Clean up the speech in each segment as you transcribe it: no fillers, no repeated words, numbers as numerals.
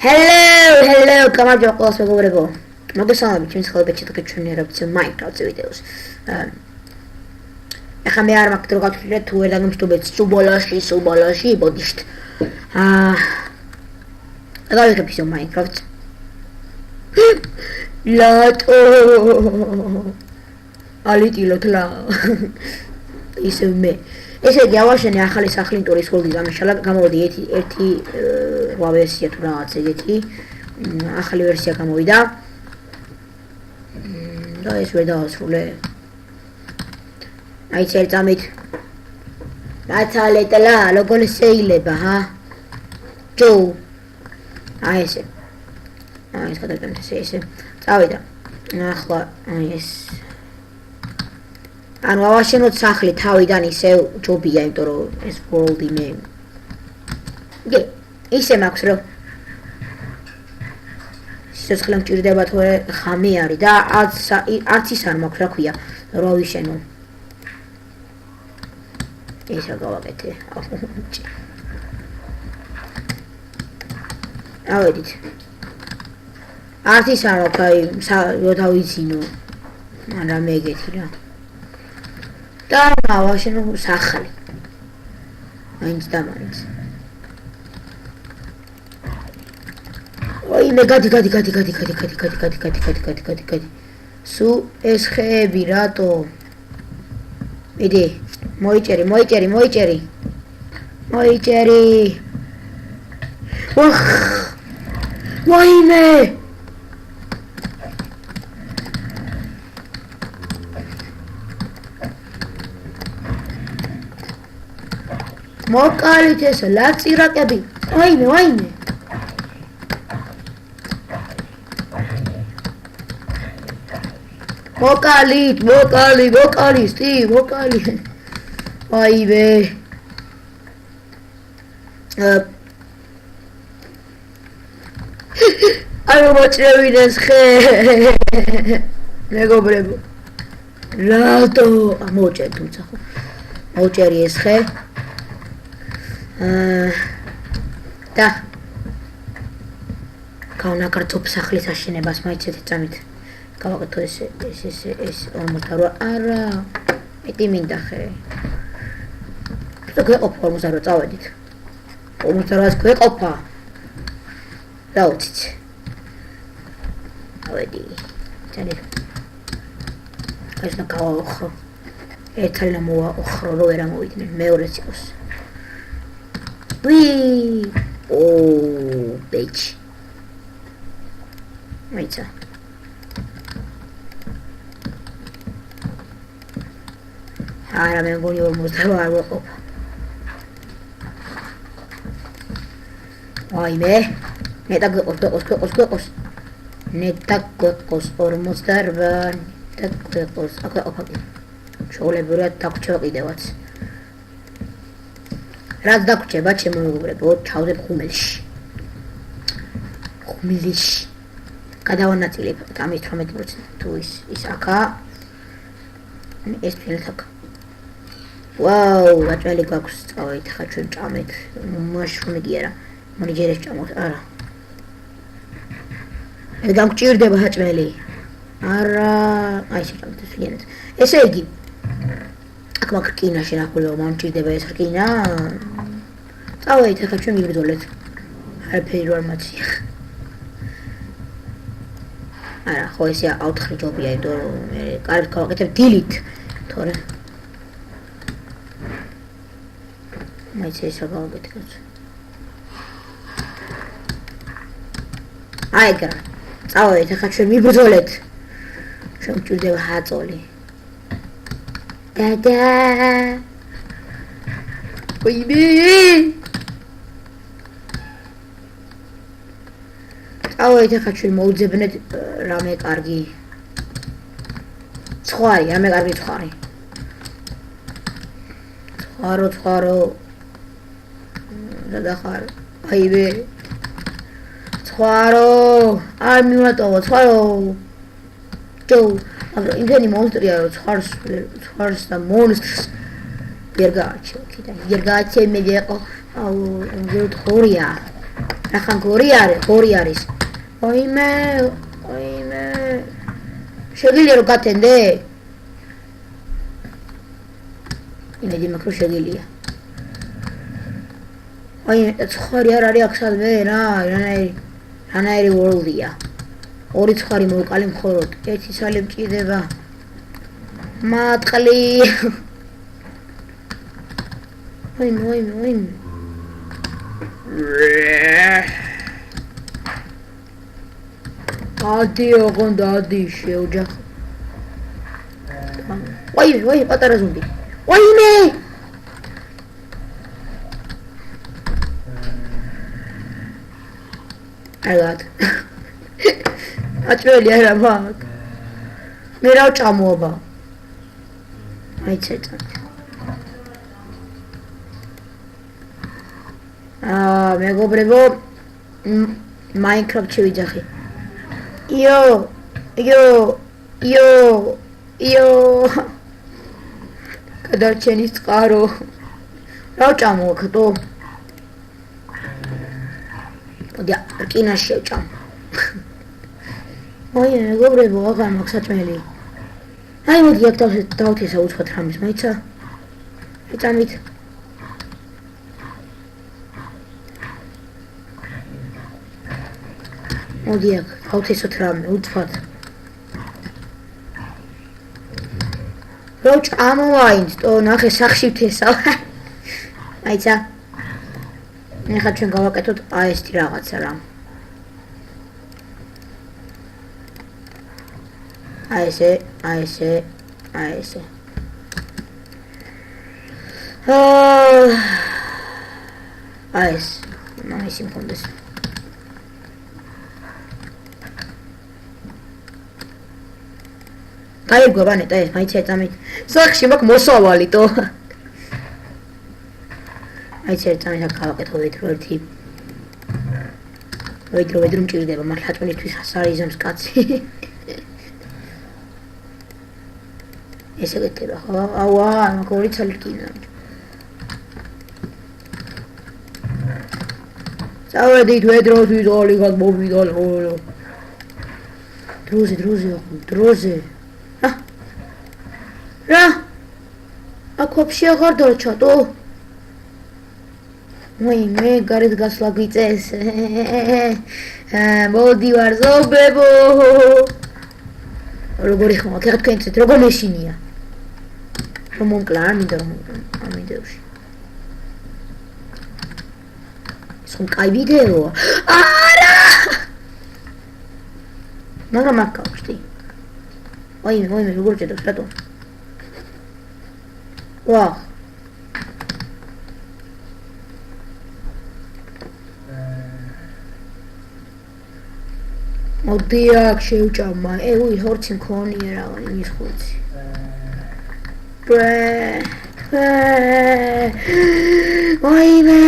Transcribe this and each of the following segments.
Hello, გამარჯობა ყველას მეგობრებო. მოგესალმებით ჩემს ხელბეჭდ ჩვენი რევოლუცია Minecraft ვიდეოს. ახლა მე არ მაქვს დრო გავთვლი თუ ვერ დაგმშტობეთ სუბოლაში ბოდიშტ. დავიღებ ისო Minecraft. ლატო. ალიტილოთ ლა. ისე მე ესე იგი ავაშენე ახალი სახლინტურის გოლდი დამიშალა გამოვიდი ერთი რვა ვერსია თუ რაღაც ეგეთი ახალი ვერსია გამოვიდა და ეს ვერ დაასრულე აი წამით მაცალეტლა როგორ შეიძლება ჰა ჯო აი ესე ეს გადაგდეთ ესე წავიდა ახლა აი ეს ანუ ავაშენოთ სახლი თავიდან ისე ჯობია, იმიტომ რომ ეს world-ი მე. ისე მაქვს რომ სიცხლე მჭირდება თუ ხამი არის და არც ის არ მაქვს რა ქვია, რა ვიშენო. ისე გავაკეთე. ავედით. არც ის არ აქვს, აი, რო დავიცინო. მაგრამ ეგეთი რა. და ავაშენო სახლი. მაინც დამარეს. ой, მე გადი. სუ ეს ხეები რატო? მიდი, მოიჭერი. ვახ! ვაიმე! მოკალით ეს ლაწირაკები. ვაიმე. მოკალი. ვაიმე. აი მოწევიდეს ხე. მეგობრებო. რატო მოჭერ თუმცა ხო. მოჭერი ეს ხე. და გავნაკრთობ სახლის აშენებას მაიცეთ წამით გავაკეთო ეს 48 არა მეტი მინდა ხე თუ გვეყოფა 48 წავედით 48-ს გვეყოფა დაუცით ავედი ჩანე ეს ნაკავახო ერთალა მოაოხრო რო ვერ ამოვიდნენ მეორეც იყოს Wee! Oh, bitch. Maitza. Ara me mgoni ormuztaba ar waqop. Ayme. Neta gwekos. Neta gwekos ormuzdarba. Neta gwekos. Aka. Shogulები რა დაგჭოყიდევაც. რაც დაგჭება ჩემო მეგობრებო, ჩავდებ ხუმელში. გადავანაწილებ ამის 18% თუ ის აქა. ეს ფილთ აქ. ვაუ, გაჭველი გაქვს წავით ხა ჩვენ ჭამეთ. მაშრუმი არა. მონიჯერეს ჭამოთ, არა. ეს გამჭირდება ხაჭველი. არა, აი შეჭამთ ეს ლიანეთ. ესე იგი აქ მაგ რკინაში რა ხოლმე მომჭირდება ეს რკინა. წავედით ახლა ჩვენ მიბრძოლეთ. არაფერი არ მაცია. არა, ხო ესე აუთხრი ჯობია, იმიტომ რომ მე კარგად გავაკეთებ დილით, თორე. მაიცე ისე გავაკეთებ. აიგა. წავედით ახლა ჩვენ მიბრძოლეთ. ჩვენ მჭირდება ჰაწოლი. Da. Baby. ავეით ახლა ჩვენ მოუძებნეთ რამე კარგი. რამე კარგი ცხარი. ცხარო. გადახარ. აიბე. ცხარო. არ მივატოვო, ცხარო. ჯო მაგრამ იმენი მონსტრია რომ ცხარს და მონსტრს ვერ გააჩევ კიდე ვერ გააჩე მე იყო აუ ვერთ ხორია ახან გორი არის. ოიმე. შეგიძლია რომ გათენდე? იმედი მაქვს რომ შეგიძლია. ცხარი არ არის აქ სადმე რა, რანაირი world-ია. 2 ცხარი მოვკალი მხოლოდ, 1 სალი მჭირდება. მატყლი. ოიმე. ადი ოღონდ ადი შეოჯახ. ოიმე, პატარა ზომბი. ოიმე! ალად. აჭრელი არა მაგ. მე რა ვჭამოობა. აი ცეცა. მეგობრებო, Minecraft შევიძახი. იო. გადარჩენის წყარო. რა ვჭამოქდო? მოდი რკინას შევჭამ. ოი მეგობრებო, აღარ მაქვს საჭმელი. აი მოდი აქ დავთესა უცხოთ რამის, მაიცა? ეწამით. მოდი აქ დავთესოთ რამე, უცხოთ. რო ჭამოვაინც, თო ნახე სახში ვთესავ. მაიცა? ეხლა ჩვენ გავაკეთოთ ესეთი რაღაცა რა. აი ესე. აი ეს, მაისი მქონდეს. გაიგო ბანეტა ეს, მაიცა ეწამით. სახში მაქვს მოსავალი თო. აი ცერწამით აქ გავაკეთო ვედრო მჭირდება, მართლა ჭმელისთვის ასარიზამს კაცი. ესე გეთება ხო? აუა, მაგ 2 ცალი რკინა. წავედით ვედროთვის ორი გადმოვიდა ხოლო. დროზე. რა? აქ ვაფშე აღარ დარჩატო? მე გარეთ გასვლა გვიწეს. მოდი ვარ ზობებო. როგორი ხომ აქ თქვენცეთ როგორ მეშინია. რომ მომკლა არ მინდა ამიდევში. სულ კაი ვიდეოა. არა! მაგრამ აქ გავხდი. ოიმე როგორ ჭედავს რატო? ვა მოდი აქ შევჭამა. უი ხორცი მქონია რაღაც იმის ხორცი. ოიმე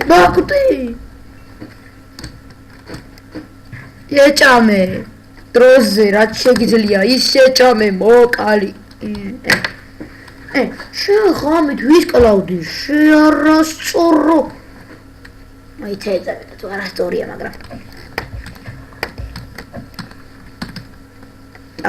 მოკტი ეჭამე დროზე რაც შეგიძლია ის შეჭამე მოკალი შეხამით ვისკლავდი შეარასწორო მაიცა ეწამეთ თუ არასწორია მაგრამ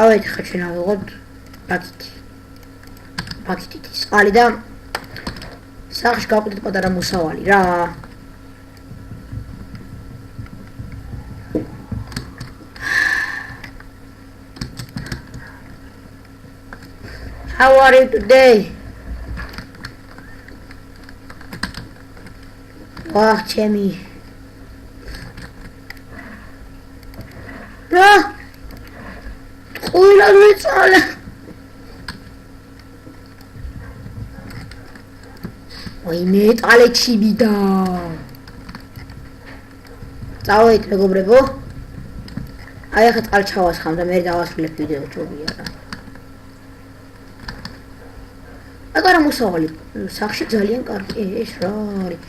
ავეთ ხა ჩვენ ავიღოთ პაკეტი წყალი და სახში გავყიდეთ პატარა მოსავალი რა How are you today? Wah, Chemi. Ra. Qoyla duitsala. Oime, tale chibida. Წავედით მეგობრებო. აი ახლა წყალი ჩავასხამ და მე დავასრულებ ვიდეო ჯობია რა. პატარა მოსავალი სახში ძალიან კარგი ეს რა არის